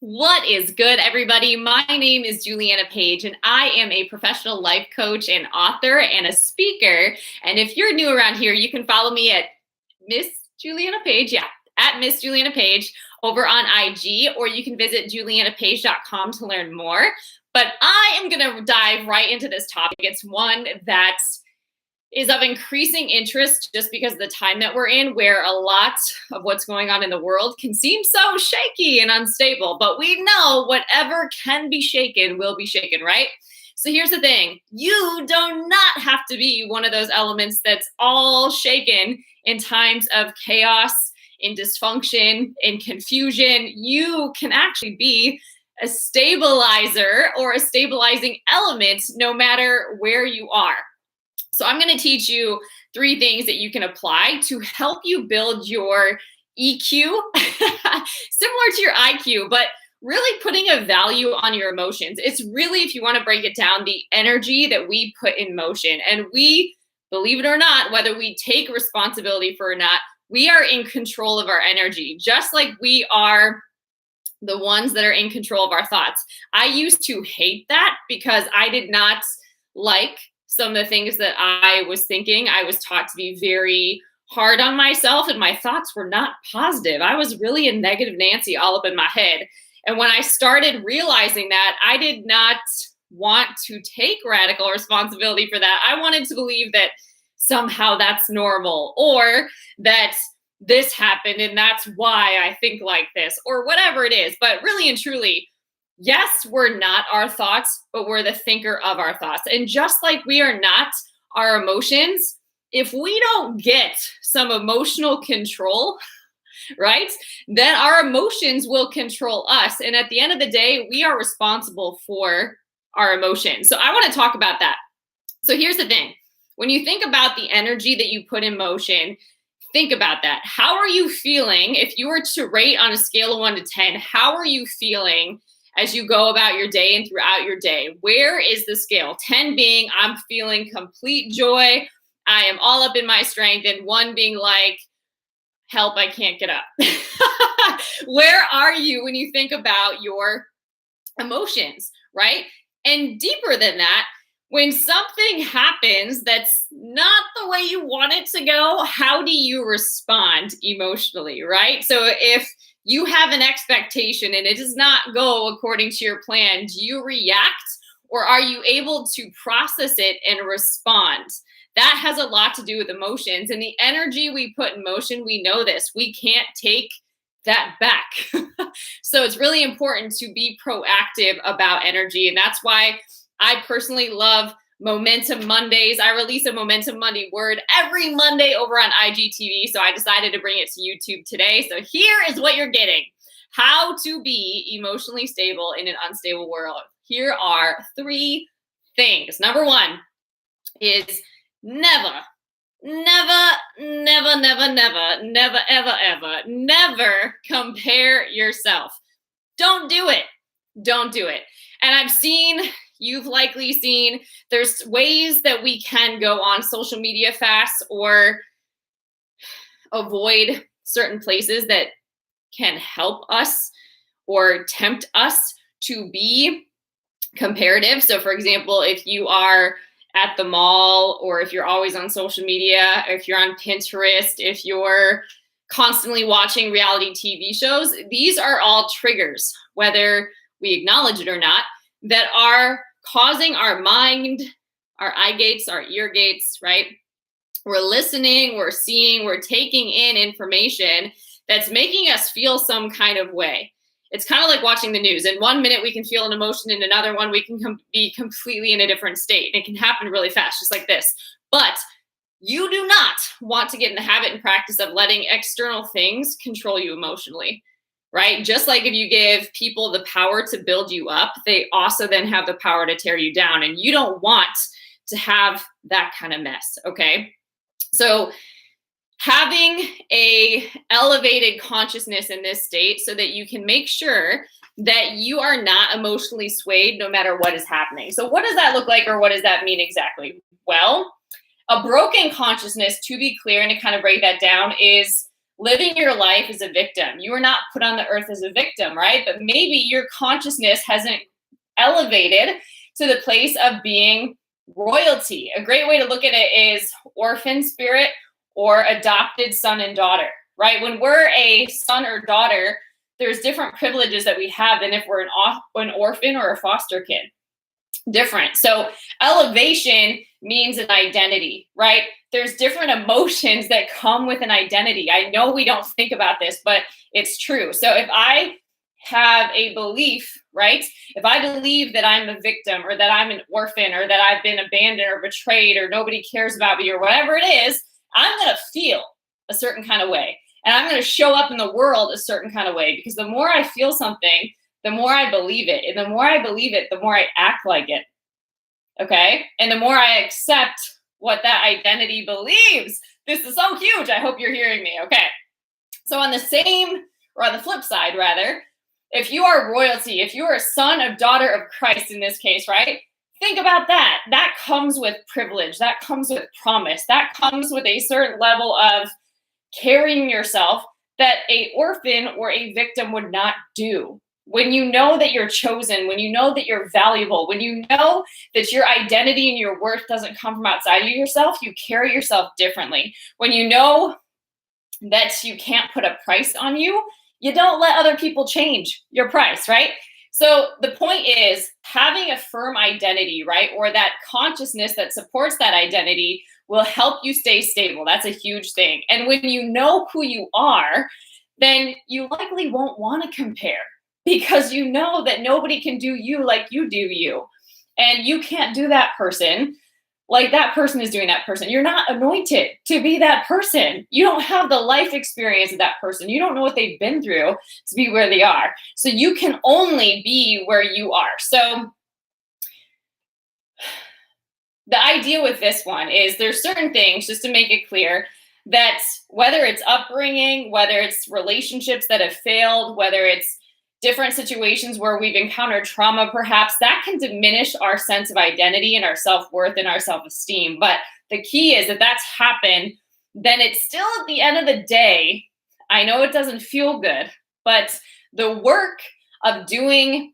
What is good, everybody? My name is Juliana Page, and I am a professional life coach and author and a speaker. And if you're new around here, you can follow me at Miss Juliana Page, at Miss Juliana Page over on IG, or you can visit julianapage.com to learn more. But I am going to dive right into this topic. It's one that is of increasing interest just because of the time that we're in, where a lot of what's going on in the world can seem so shaky and unstable. But we know whatever can be shaken will be shaken, right? So here's the thing. You do not have to be one of those elements that's all shaken in times of chaos, in dysfunction, in confusion. You can actually be a stabilizer or a stabilizing element no matter where you are. So I'm going to teach you 3 things that you can apply to help you build your EQ, similar to your IQ, but really putting a value on your emotions. It's really, if you want to break it down, the energy that we put in motion. And we, believe it or not, whether we take responsibility for it or not, we are in control of our energy, just like we are the ones that are in control of our thoughts. I used to hate that because I did not like some of the things that I was thinking. I was taught to be very hard on myself, and my thoughts were not positive. I was really a negative Nancy all up in my head. And when I started realizing that, I did not want to take radical responsibility for that. I wanted to believe that somehow that's normal, or that this happened and that's why I think like this, or whatever it is. But really and truly, yes, we're not our thoughts, but we're the thinker of our thoughts. And just like we are not our emotions, if we don't get some emotional control, right, then our emotions will control us. And at the end of the day, we are responsible for our emotions. So I want to talk about that. So here's the thing. When you think about the energy that you put in motion, think about that. How are you feeling? If you were to rate on a scale of 1 to 10, how are you feeling as you go about your day and throughout your day? Where is the scale? 10 being, I'm feeling complete joy, I am all up in my strength, and 1 being like, help, I can't get up. Where are you when you think about your emotions, right? And deeper than that, when something happens that's not the way you want it to go, how do you respond emotionally, right? So if you have an expectation and it does not go according to your plan, do you react, or are you able to process it and respond? That has a lot to do with emotions, and the energy we put in motion, we know this. We can't take that back. So it's really important to be proactive about energy. And that's why I personally love Momentum Mondays. I release a Momentum Monday word every Monday over on IGTV. So I decided to bring it to YouTube today. So here is what you're getting. How to be emotionally stable in an unstable world. Here are 3 things. Number 1 is never, never compare yourself. Don't do it. Don't do it. And you've likely seen, there's ways that we can go on social media fast or avoid certain places that can help us or tempt us to be comparative. So for example, if you are at the mall, or if you're always on social media, or if you're on Pinterest, if you're constantly watching reality TV shows, these are all triggers, whether we acknowledge it or not, that are causing our mind, our eye gates, our ear gates, right? We're listening, we're seeing, we're taking in information that's making us feel some kind of way. It's kind of like watching the news. In 1 minute, we can feel an emotion. In another one, we can be completely in a different state. It can happen really fast, just like this. But you do not want to get in the habit and practice of letting external things control you emotionally, right? Just like if you give people the power to build you up, they also then have the power to tear you down. And you don't want to have that kind of mess, okay? So having a elevated consciousness in this state so that you can make sure that you are not emotionally swayed no matter what is happening. So what does that look like, or what does that mean exactly? Well, a broken consciousness, to be clear and to kind of break that down, is living your life as a victim. You are not put on the earth as a victim, right? But maybe your consciousness hasn't elevated to the place of being royalty. A great way to look at it is orphan spirit or adopted son and daughter, right? When we're a son or daughter, there's different privileges that we have than if we're an orphan or a foster kid. Different. So elevation means an identity, right? There's different emotions that come with an identity. I know we don't think about this, but it's true. So if I have a belief, right? If I believe that I'm a victim or that I'm an orphan or that I've been abandoned or betrayed or nobody cares about me or whatever it is, I'm going to feel a certain kind of way. And I'm going to show up in the world a certain kind of way, because the more I feel something, the more I believe it. And the more I believe it, the more I act like it. Okay? And the more I accept what that identity believes. This is so huge. I hope you're hearing me. Okay. So on the flip side, rather, if you are royalty, if you are a son or daughter of Christ in this case, right? Think about that. That comes with privilege. That comes with promise. That comes with a certain level of carrying yourself that a orphan or a victim would not do. When you know that you're chosen, when you know that you're valuable, when you know that your identity and your worth doesn't come from outside of yourself, you carry yourself differently. When you know that you can't put a price on you, you don't let other people change your price, right? So the point is having a firm identity, right? Or that consciousness that supports that identity will help you stay stable. That's a huge thing. And when you know who you are, then you likely won't want to compare, because you know that nobody can do you like you do you. And you can't do that person like that person is doing that person. You're not anointed to be that person. You don't have the life experience of that person. You don't know what they've been through to be where they are. So you can only be where you are. So the idea with this one is there's certain things, just to make it clear, that whether it's upbringing, whether it's relationships that have failed, whether it's different situations where we've encountered trauma, perhaps, that can diminish our sense of identity and our self-worth and our self-esteem. But the key is that that's happened, then it's still at the end of the day, I know it doesn't feel good, but the work of doing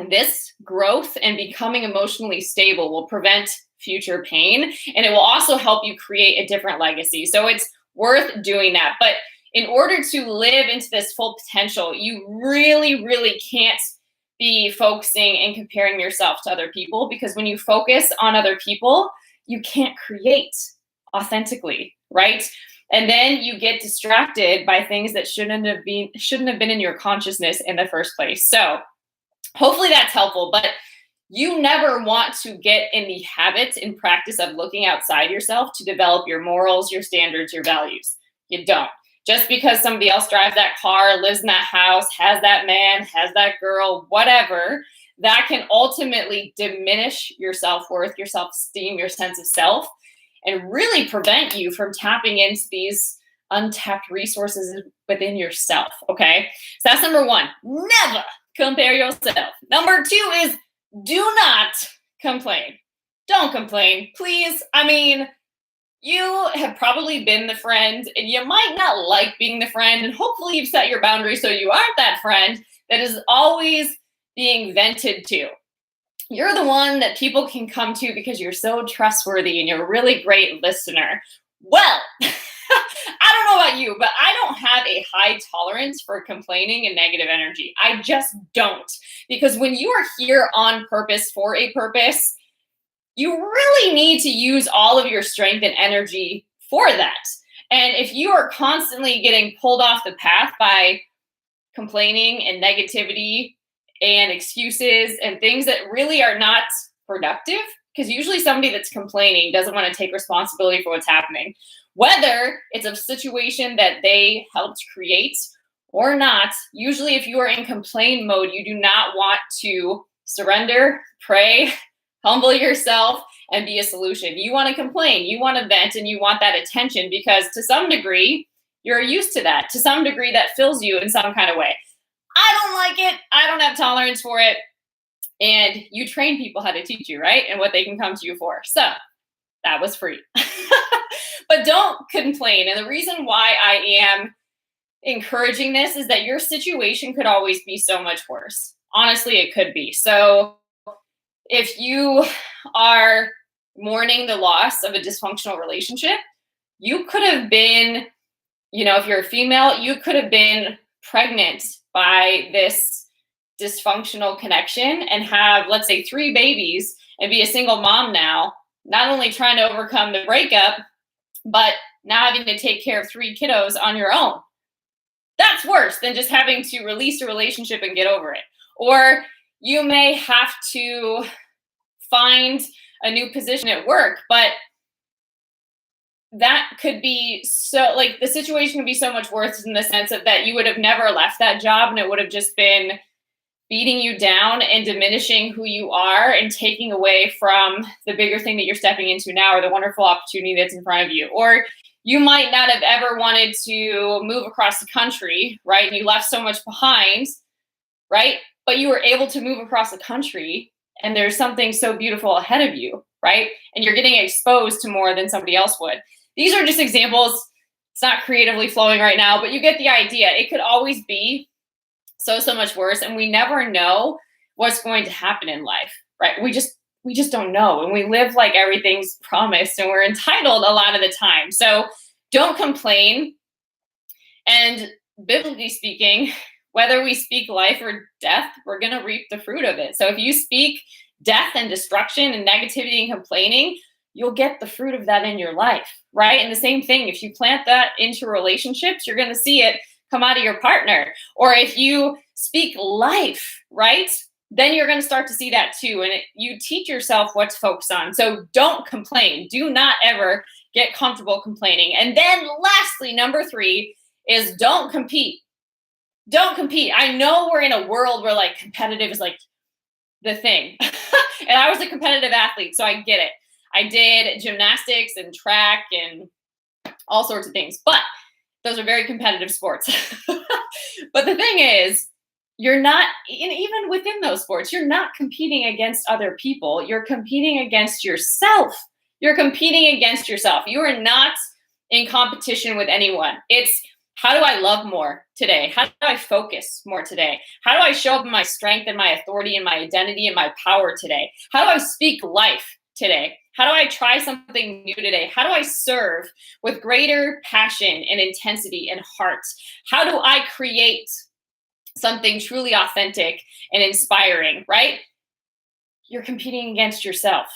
this growth and becoming emotionally stable will prevent future pain. And it will also help you create a different legacy. So it's worth doing that. But in order to live into this full potential, you really, really can't be focusing and comparing yourself to other people, because when you focus on other people, you can't create authentically, right? And then you get distracted by things that shouldn't have been in your consciousness in the first place. So hopefully that's helpful, but you never want to get in the habit and practice of looking outside yourself to develop your morals, your standards, your values. You don't. Just because somebody else drives that car, lives in that house, has that man, has that girl, whatever, that can ultimately diminish your self-worth, your self-esteem, your sense of self, and really prevent you from tapping into these untapped resources within yourself, okay? So that's number one. Never compare yourself. Number two is do not complain. Don't complain, please. I mean, you have probably been the friend, and you might not like being the friend, and hopefully you've set your boundaries so you aren't that friend that is always being vented to. You're the one that people can come to because you're so trustworthy and you're a really great listener. Well, I don't know about you, but I don't have a high tolerance for complaining and negative energy. I just don't. Because when you are here on purpose for a purpose, you really need to use all of your strength and energy for that. And if you are constantly getting pulled off the path by complaining and negativity and excuses and things that really are not productive, because usually somebody that's complaining doesn't want to take responsibility for what's happening, whether it's a situation that they helped create or not. Usually if you are in complain mode, you do not want to surrender, pray, humble yourself, and be a solution. You want to complain, you want to vent, and you want that attention because to some degree, you're used to that. To some degree, that fills you in some kind of way. I don't like it. I don't have tolerance for it. And you train people how to teach you, right? And what they can come to you for. So that was free. But don't complain. And the reason why I am encouraging this is that your situation could always be so much worse. Honestly, it could be. So if you are mourning the loss of a dysfunctional relationship, you could have been, if you're a female, you could have been pregnant by this dysfunctional connection and have, let's say, 3 babies and be a single mom now, not only trying to overcome the breakup, but now having to take care of 3 kiddos on your own. That's worse than just having to release a relationship and get over it. Or you may have to find a new position at work, but that could be so, like, the situation could be so much worse in the sense of that you would have never left that job and it would have just been beating you down and diminishing who you are and taking away from the bigger thing that you're stepping into now, or the wonderful opportunity that's in front of you. Or you might not have ever wanted to move across the country, right? And you left so much behind, right? But you were able to move across the country and there's something so beautiful ahead of you, right? And you're getting exposed to more than somebody else would. These are just examples. It's not creatively flowing right now, but you get the idea. It could always be so much worse. And we never know what's going to happen in life, right? We just don't know. And we live like everything's promised and we're entitled a lot of the time. So don't complain. And biblically speaking, whether we speak life or death, we're going to reap the fruit of it. So if you speak death and destruction and negativity and complaining, you'll get the fruit of that in your life, right? And the same thing, if you plant that into relationships, you're going to see it come out of your partner. Or if you speak life, right? Then you're going to start to see that too. And you teach yourself what to focus on. So don't complain. Do not ever get comfortable complaining. And then lastly, number 3 is don't compete. Don't compete. I know we're in a world where like competitive is like the thing. And I was a competitive athlete, so I get it. I did gymnastics and track and all sorts of things, but those are very competitive sports. But the thing is, you're not, even within those sports, you're not competing against other people. You're competing against yourself. You're competing against yourself. You are not in competition with anyone. It's, how do I love more today? How do I focus more today? How do I show up in my strength and my authority and my identity and my power today? How do I speak life today? How do I try something new today? How do I serve with greater passion and intensity and heart? How do I create something truly authentic and inspiring, right? You're competing against yourself.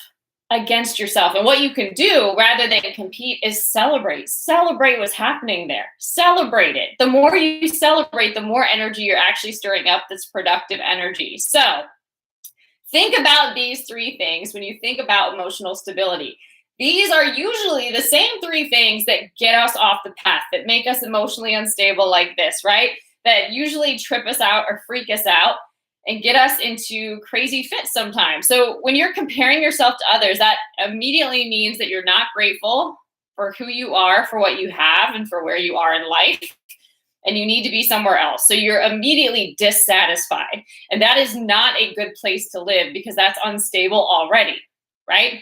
And what you can do rather than compete is celebrate. Celebrate what's happening there. Celebrate it. The more you celebrate, the more energy you're actually stirring up that's productive energy. So think about these 3 things when you think about emotional stability. These are usually the same 3 things that get us off the path, that make us emotionally unstable like this, right? That usually trip us out or freak us out and get us into crazy fits sometimes. So when you're comparing yourself to others, that immediately means that you're not grateful for who you are, for what you have, and for where you are in life. And you need to be somewhere else. So you're immediately dissatisfied. And that is not a good place to live because that's unstable already, right?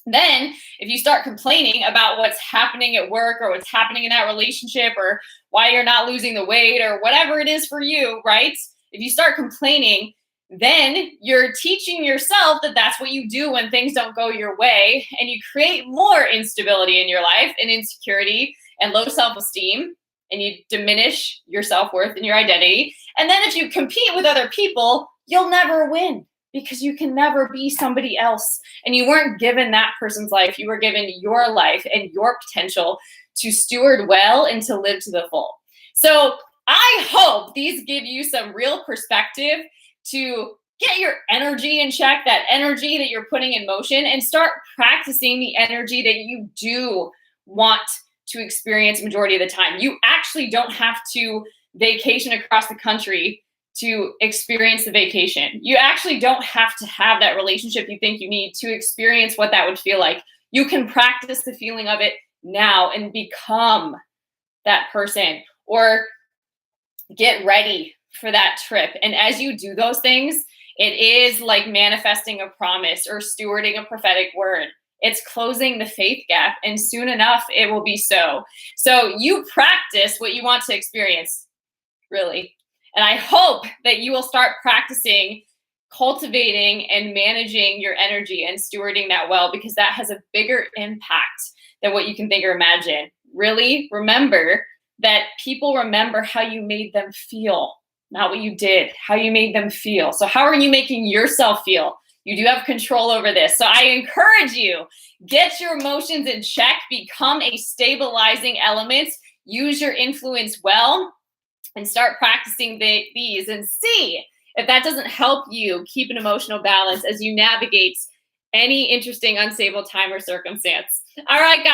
Then if you start complaining about what's happening at work or what's happening in that relationship or why you're not losing the weight or whatever it is for you, right? If you start complaining, then you're teaching yourself that that's what you do when things don't go your way, and you create more instability in your life and insecurity and low self-esteem, and you diminish your self-worth and your identity. And then if you compete with other people, you'll never win because you can never be somebody else. And you weren't given that person's life. You were given your life and your potential to steward well and to live to the full. So I hope these give you some real perspective to get your energy in check, that energy that you're putting in motion, and start practicing the energy that you do want to experience majority of the time. You actually don't have to vacation across the country to experience the vacation. You actually don't have to have that relationship you think you need to experience what that would feel like. You can practice the feeling of it now and become that person, or get ready for that trip. And as you do those things, it is like manifesting a promise or stewarding a prophetic word. It's closing the faith gap, and soon enough, it will be so. So you practice what you want to experience, really. And I hope that you will start practicing cultivating and managing your energy and stewarding that well, because that has a bigger impact than what you can think or imagine. Really remember that people remember how you made them feel, not what you did, how you made them feel. So how are you making yourself feel? You do have control over this. So I encourage you, get your emotions in check, become a stabilizing element, use your influence well, and start practicing these and see if that doesn't help you keep an emotional balance as you navigate any interesting, unstable time or circumstance. All right, guys.